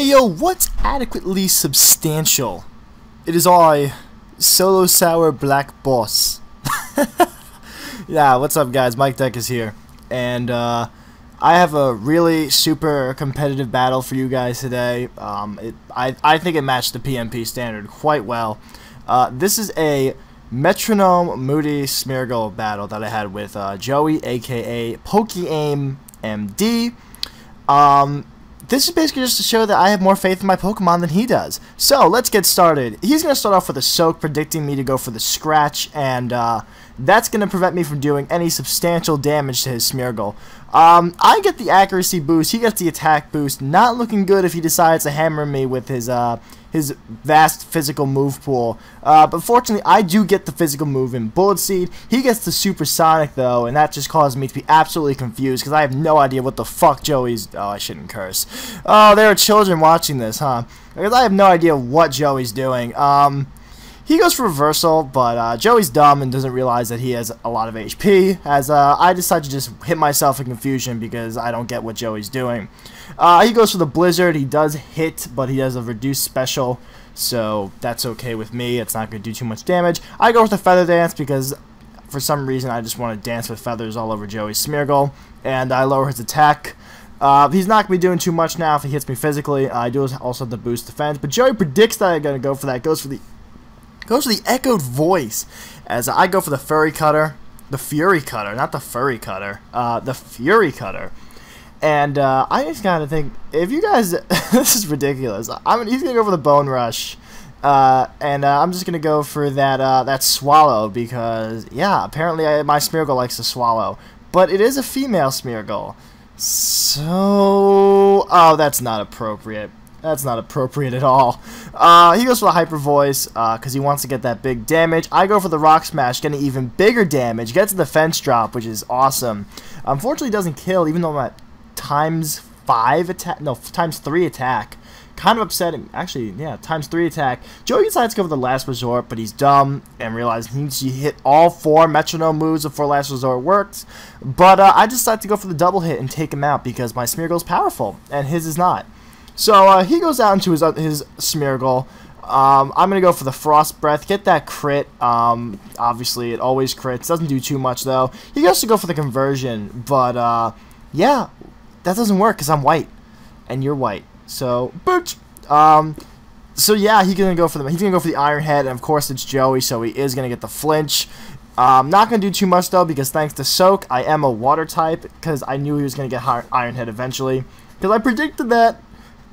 Hey yo, what's adequately substantial? It is I, Solo Sour Black Boss. Yeah, what's up guys, MikeDecIsHere. And I have a really super competitive battle for you guys today. I think it matched the PMP standard quite well. This is a Metronome Moody Smeargle battle that I had with Joey, aka PokeaimMD. This is basically just to show that I have more faith in my Pokemon than he does. So, let's get started. He's going to start off with a Soak, predicting me to go for the Scratch, and that's going to prevent me from doing any substantial damage to his Smeargle. I get the accuracy boost, he gets the attack boost. Not looking good if he decides to hammer me with his vast physical move pool. But fortunately, I do get the physical move in Bullet Seed. He gets the Supersonic, though, and that just caused me to be absolutely confused, because I have no idea what the fuck Joey's... Oh, I shouldn't curse. Oh, there are children watching this, huh? Because I have no idea what Joey's doing. He goes for Reversal, but Joey's dumb and doesn't realize that he has a lot of HP, as I decide to just hit myself in confusion because I don't get what Joey's doing. He goes for the Blizzard. He does hit, but he has a reduced special, so that's okay with me. It's not going to do too much damage. I go with the Feather Dance because for some reason I just want to dance with feathers all over Joey's Smeargle, and I lower his attack. He's not going to be doing too much now if he hits me physically. I do also have the boost defense, but Joey predicts that I'm going to go for that. Goes for the echoed voice, as I go for the Fury Cutter, the Fury Cutter, not the Furry Cutter, the Fury Cutter. And I just gotta think, if you guys, this is ridiculous. He's gonna go for the Bone Rush, and I'm just gonna go for that Swallow because yeah, apparently my Smeargle likes to swallow, but it is a female Smeargle, so that's not appropriate. That's not appropriate at all. He goes for the Hyper Voice because he wants to get that big damage. I go for the Rock Smash, getting even bigger damage. Gets a defense drop, which is awesome. Unfortunately, doesn't kill, even though I'm at ×5 attack. No, ×3 attack. Kind of upsetting. Actually, yeah, ×3 attack. Joey decides to go for the Last Resort, but he's dumb and realizes he needs to hit all 4 Metronome moves before Last Resort works. But I decide to go for the double hit and take him out because my Smeargle is powerful and his is not. So he goes out into his Smeargle. I'm going to go for the Frost Breath, get that crit. Obviously, it always crits. Doesn't do too much, though. He goes to go for the Conversion, but yeah, that doesn't work because I'm white, and you're white. So, booch. So yeah, he's going to go for the Iron Head, and of course it's Joey, so he is going to get the Flinch. Not going to do too much, though, because thanks to Soak, I am a Water type, because I knew he was going to get Iron Head eventually, because I predicted that.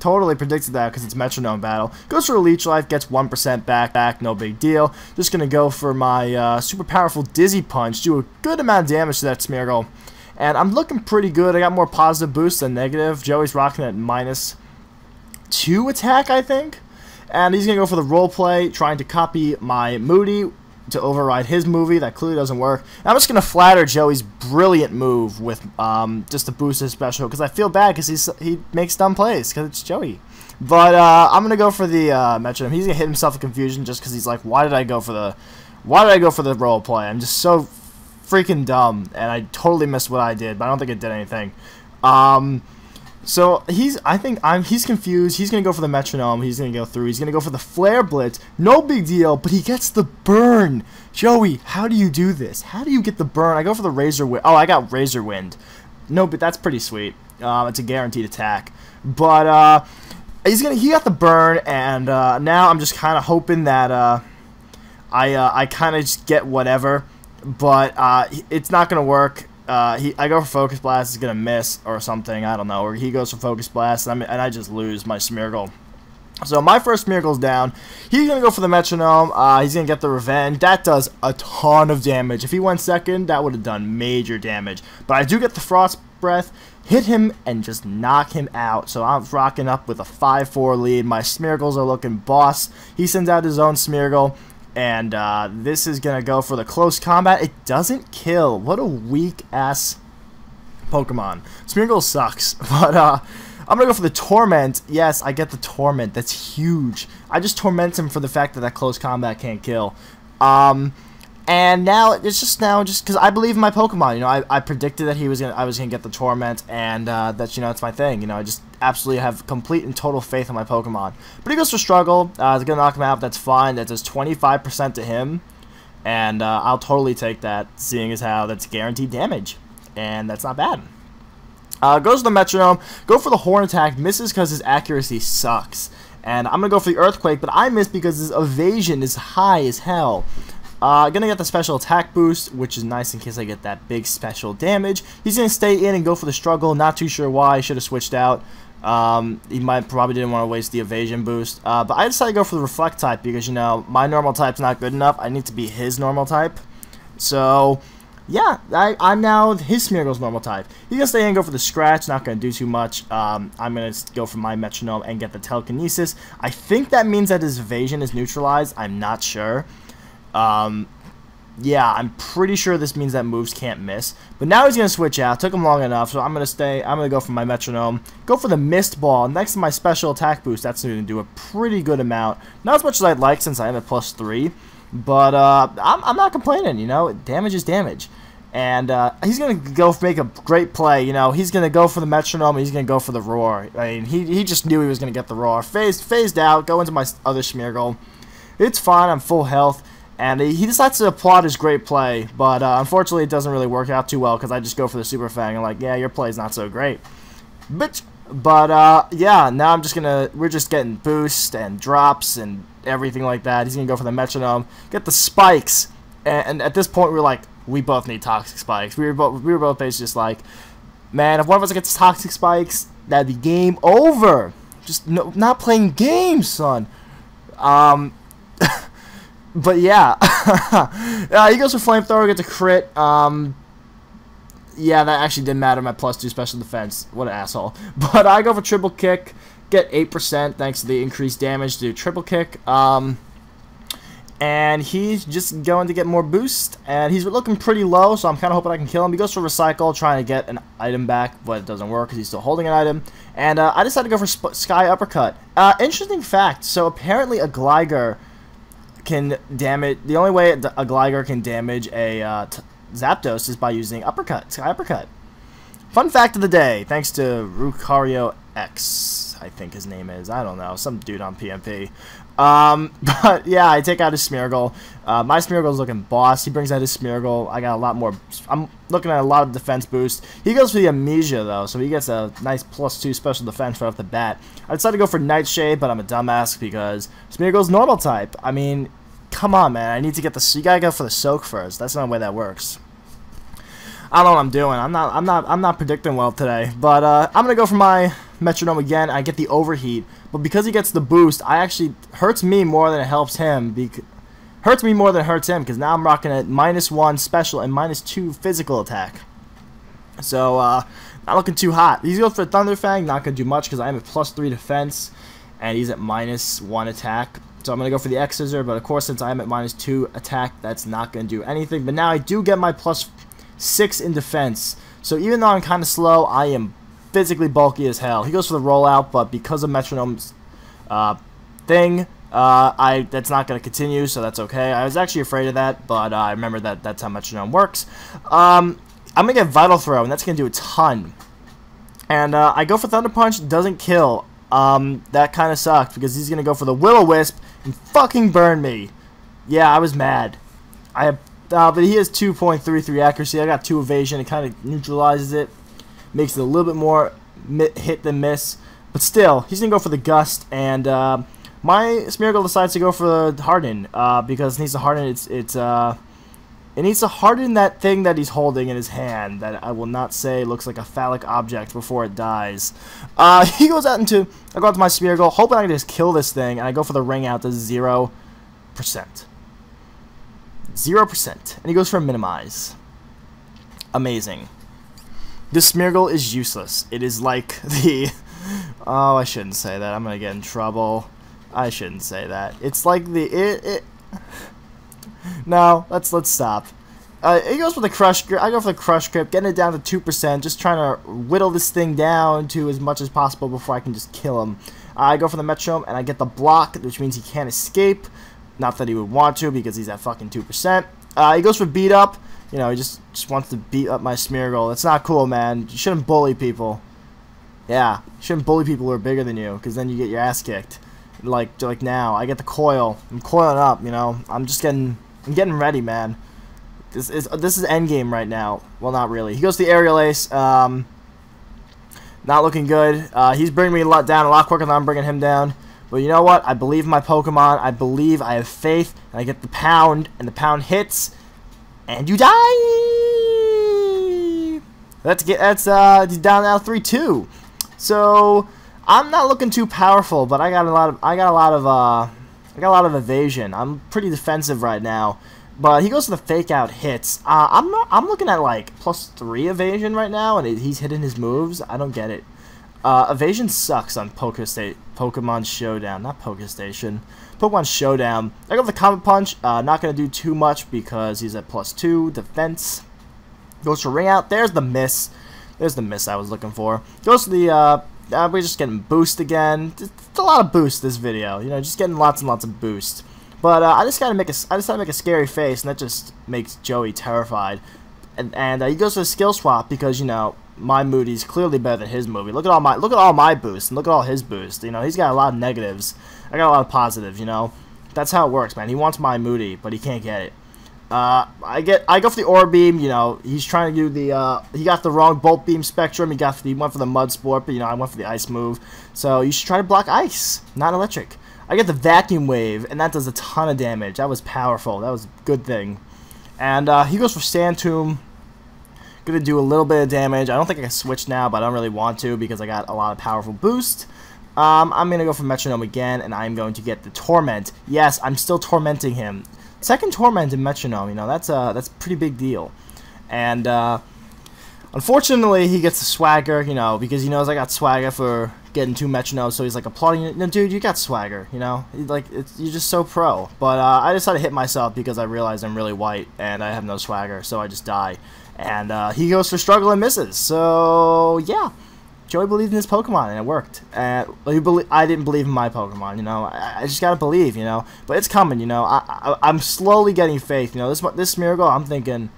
Totally predicted that because it's Metronome battle. Goes for a Leech Life, gets 1% back, no big deal. Just going to go for my super powerful Dizzy Punch, do a good amount of damage to that Smeargle. And I'm looking pretty good. I got more positive boosts than negative. Joey's rocking at -2 attack, I think. And he's going to go for the Roleplay, trying to copy my Moody to override his movie. That clearly doesn't work. And I'm just going to flatter Joey's brilliant move with just to boost his special, because I feel bad because he makes dumb plays because it's Joey. But I'm going to go for the Metronome. He's going to hit himself in confusion just because he's like, why did I go for the role play? I'm just so freaking dumb, and I totally missed what I did, but I don't think it did anything. So he's confused. He's gonna go for the Metronome. He's gonna go through. He's gonna go for the Flare Blitz. No big deal, but he gets the burn. Joey, how do you do this? How do you get the burn? I go for the Razor Wind. Oh, I got Razor Wind. No, but that's pretty sweet. It's a guaranteed attack. But he got the burn, and now I'm just kind of hoping that I kind of just get whatever. But it's not gonna work. I go for Focus Blast, he's gonna miss or something, I don't know, or he goes for Focus Blast, and I just lose my Smeargle. So my first Smeargle's down. He's gonna go for the Metronome. He's gonna get the Revenge. That does a ton of damage. If he went second, that would have done major damage. But I do get the Frost Breath, hit him, and just knock him out. So I'm rocking up with a 5-4 lead. My Smeargles are looking boss. He sends out his own Smeargle. And this is going to go for the Close Combat. It doesn't kill. What a weak-ass Pokemon. Smeargle sucks. But I'm going to go for the Torment. Yes, I get the Torment. That's huge. I just torment him for the fact that Close Combat can't kill. And now it's just because I believe in my Pokemon. You know, I predicted that I was gonna get the Torment, and that's, you know, it's my thing. You know, I just absolutely have complete and total faith in my Pokemon. But he goes for Struggle. It's gonna knock him out. That's fine. That does 25% to him, and I'll totally take that, seeing as how that's guaranteed damage, and that's not bad. Goes to the Metronome. Go for the Horn attack. Misses because his accuracy sucks. And I'm gonna go for the Earthquake, but I miss because his evasion is high as hell. Gonna get the special attack boost, which is nice in case I get that big special damage. He's gonna stay in and go for the Struggle. Not too sure why. Should have switched out. He probably didn't want to waste the evasion boost. But I decided to go for the Reflect type because, you know, my normal type's not good enough. I need to be his normal type. So yeah, I'm now his Smeargle's normal type. He's gonna stay in and go for the Scratch. Not gonna do too much. I'm gonna go for my Metronome and get the Telekinesis. I think that means that his evasion is neutralized. I'm not sure. Yeah, I'm pretty sure this means that moves can't miss. But now he's going to switch out. Took him long enough, so I'm going to go for my Metronome. Go for the Mist Ball next to my special attack boost. That's going to do a pretty good amount. Not as much as I'd like since I am at +3. But I'm not complaining, you know. Damage is damage. And he's going to go make a great play, you know. He's going to go for the Metronome, and he's going to go for the Roar. I mean, he just knew he was going to get the Roar. Phased out, go into my other Smeargle. It's fine, I'm full health. And he decides to applaud his great play, but unfortunately it doesn't really work out too well because I just go for the Super Fang and like, yeah, your play's not so great, bitch. But yeah, now we're just getting boost and drops and everything like that. He's gonna go for the Metronome, get the spikes, and at this point we're like, we both need toxic spikes. We were both basically just like, man, if one of us gets toxic spikes, that'd be game over. Just not playing games, son. But yeah, he goes for Flamethrower, gets a crit. Yeah, that actually didn't matter, my +2 special defense. What an asshole. But I go for Triple Kick, get 8% thanks to the increased damage to Triple Kick. And he's just going to get more boost, and he's looking pretty low, so I'm kind of hoping I can kill him. He goes for Recycle, trying to get an item back, but it doesn't work because he's still holding an item. And I decided to go for Sky Uppercut. Interesting fact, so apparently a Gligar can damage. The only way a Gligar can damage a Zapdos is by using Uppercut, Sky Uppercut. Fun fact of the day, thanks to Rucario X, I think his name is. I don't know, some dude on PMP. But yeah, I take out his Smeargle. My Smeargle's looking boss. He brings out his Smeargle. I got a lot more. I'm looking at a lot of defense boost. He goes for the Amnesia though, so he gets a nice +2 special defense right off the bat. I decided to go for Nightshade, but I'm a dumbass because Smeargle's normal type. I mean, come on, man. I need to get the. You gotta go for the Soak first. That's not the way that works. I don't know what I'm doing. I'm not predicting well today. But I'm gonna go for my Metronome again. I get the Overheat, but because he gets the boost, I actually hurts me more than it helps him. Hurts me more than it hurts him because now I'm rocking a -1 special and -2 physical attack. So not looking too hot. He's going for Thunder Fang. Not gonna do much because I am at +3 defense, and he's at -1 attack. So I'm gonna go for the X Scissor, but of course since I'm at -2 attack, that's not gonna do anything. But now I do get my +6 in defense. So even though I'm kind of slow, I am physically bulky as hell. He goes for the rollout, but because of Metronome's thing, that's not going to continue, so that's okay. I was actually afraid of that, but I remember that that's how Metronome works. I'm going to get Vital Throw, and that's going to do a ton. And I go for Thunder Punch, doesn't kill. That kind of sucked, because he's going to go for the Will-O-Wisp and fucking burn me. Yeah, I was mad. But he has 2.33 accuracy. I got 2 evasion. It kind of neutralizes it. Makes it a little bit more hit than miss. But still, he's going to go for the Gust. And my Smeargle decides to go for the Harden. Because it needs to harden it needs to harden that thing that he's holding in his hand. That I will not say looks like a phallic object before it dies. He goes out into... I go out to my Smeargle, hoping I can just kill this thing. And I go for the Ring Out to 0%. 0%. And he goes for a Minimize. Amazing. This Smeargle is useless. It is like the... Oh, I shouldn't say that. I'm going to get in trouble. I shouldn't say that. It's like the... No, let's stop. He goes for the Crush Grip. I go for the Crush Grip, getting it down to 2%, just trying to whittle this thing down to as much as possible before I can just kill him. I go for the Metronome, and I get the block, which means he can't escape. Not that he would want to, because he's at fucking 2%. He goes for beat up. You know, he just wants to beat up my Smeargle. That's not cool, man. You shouldn't bully people. Yeah, you shouldn't bully people who are bigger than you, because then you get your ass kicked. Like now, I get the coil. I'm coiling up. You know, I'm getting ready, man. This is endgame right now. Well, not really. He goes to the aerial ace. Not looking good. He's bringing me down a lot quicker than I'm bringing him down. But you know what? I believe in my Pokemon. I believe. I have faith. And I get the pound, and the pound hits. And you die. He's down now 3-2. So I'm not looking too powerful, but I got a lot of evasion. I'm pretty defensive right now. But he goes to the fake out hits. I'm looking at like +3 evasion right now, and he's hitting his moves. I don't get it. Evasion sucks on Pokemon Showdown, not PokeStation. Pokemon Showdown. I go for the Comet Punch. Not going to do too much because he's at +2 defense. Goes for Ring Out. There's the miss. There's the miss I was looking for. Goes to the, we're just getting boost again. It's a lot of boost this video. You know, just getting lots and lots of boost. But I just gotta make a scary face, and that just makes Joey terrified. And he goes for a skill swap because, you know, my Moody's clearly better than his movie. Look at all my boosts, and look at all his boosts. You know, he's got a lot of negatives. I got a lot of positives. You know, that's how it works, man. He wants my Moody, but he can't get it. I go for the Aura Beam. You know, he's trying to do the. He got the wrong Bolt Beam Spectrum. He went for the Mud Sport, but you know, I went for the Ice move. So you should try to block Ice, not Electric. I get the Vacuum Wave, and that does a ton of damage. That was powerful. That was a good thing. And he goes for Sand Tomb. Gonna do a little bit of damage. I don't think I can switch now, but I don't really want to because I got a lot of powerful boost. I'm gonna go for Metronome again, and I'm going to get the Torment. Yes, I'm still tormenting him. Second Torment in Metronome. You know, that's a pretty big deal. And unfortunately, he gets the Swagger. You know, because he knows I got Swagger for getting 2 Metronomes, so he's like applauding it. No, dude, you got Swagger. You know, you're just so pro. But I decided to hit myself because I realized I'm really white and I have no Swagger, so I just die. And he goes for Struggle and misses. So yeah, Joey believed in his Pokemon, and it worked. I didn't believe in my Pokemon. You know, I just gotta believe. You know, but it's coming. You know, I'm slowly getting faith. You know, this Smeargle, I'm thinking,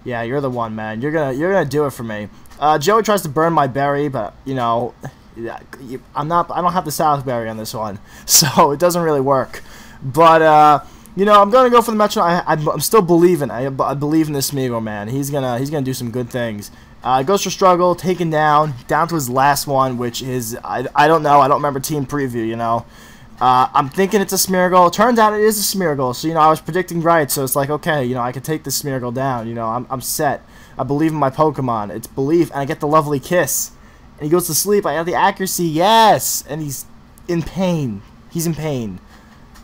yeah, you're the one, man. You're gonna do it for me. Joey tries to burn my berry, but you know, I don't have the South Berry on this one, so it doesn't really work. But you know, I'm gonna go for the Metro. I'm still believing. I believe in this Smeargle, man. He's gonna do some good things. Goes for Struggle, taken down to his last one, which is I don't know. I don't remember team preview. You know, I'm thinking it's a Smeargle. Turns out it is a Smeargle. So you know, I was predicting right. So it's like, okay, you know, I can take this Smeargle down. You know, I'm set. I believe in my Pokemon. It's belief, and I get the lovely kiss. And he goes to sleep. I have the accuracy, yes, and he's in pain. He's in pain.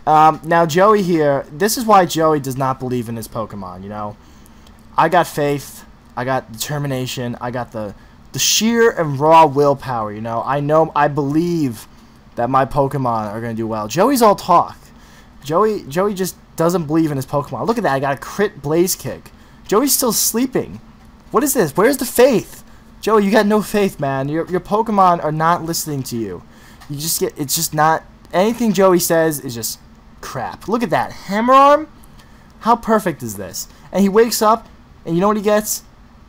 Now Joey here, this is why Joey does not believe in his Pokemon, you know. I got faith, I got determination, I got the sheer and raw willpower, you know. I believe that my Pokemon are going to do well. Joey's all talk. Joey just doesn't believe in his Pokemon. Look at that, I got a crit Blaze Kick. Joey's still sleeping. What is this? Where's the faith? Joey, you got no faith, man. Your Pokemon are not listening to you. You just get, it's just not, anything Joey says is just crap. Look at that. Hammer Arm? How perfect is this? And he wakes up, and you know what he gets?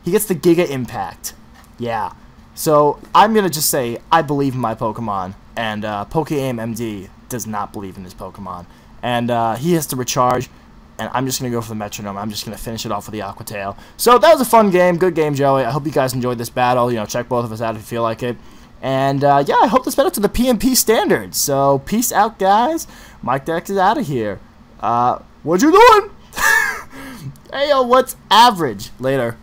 He gets the Giga Impact. Yeah. So, I'm going to just say, I believe in my Pokemon, and PokeaimMD does not believe in his Pokemon. And he has to recharge, and I'm just going to go for the Metronome. I'm just going to finish it off with the Aqua Tail. So, that was a fun game. Good game, Joey. I hope you guys enjoyed this battle. You know, check both of us out if you feel like it. And, yeah, I hope this met up to the PMP standards. So, peace out, guys. MikeDec is out of here. What you doing? Hey, yo, what's average? Later.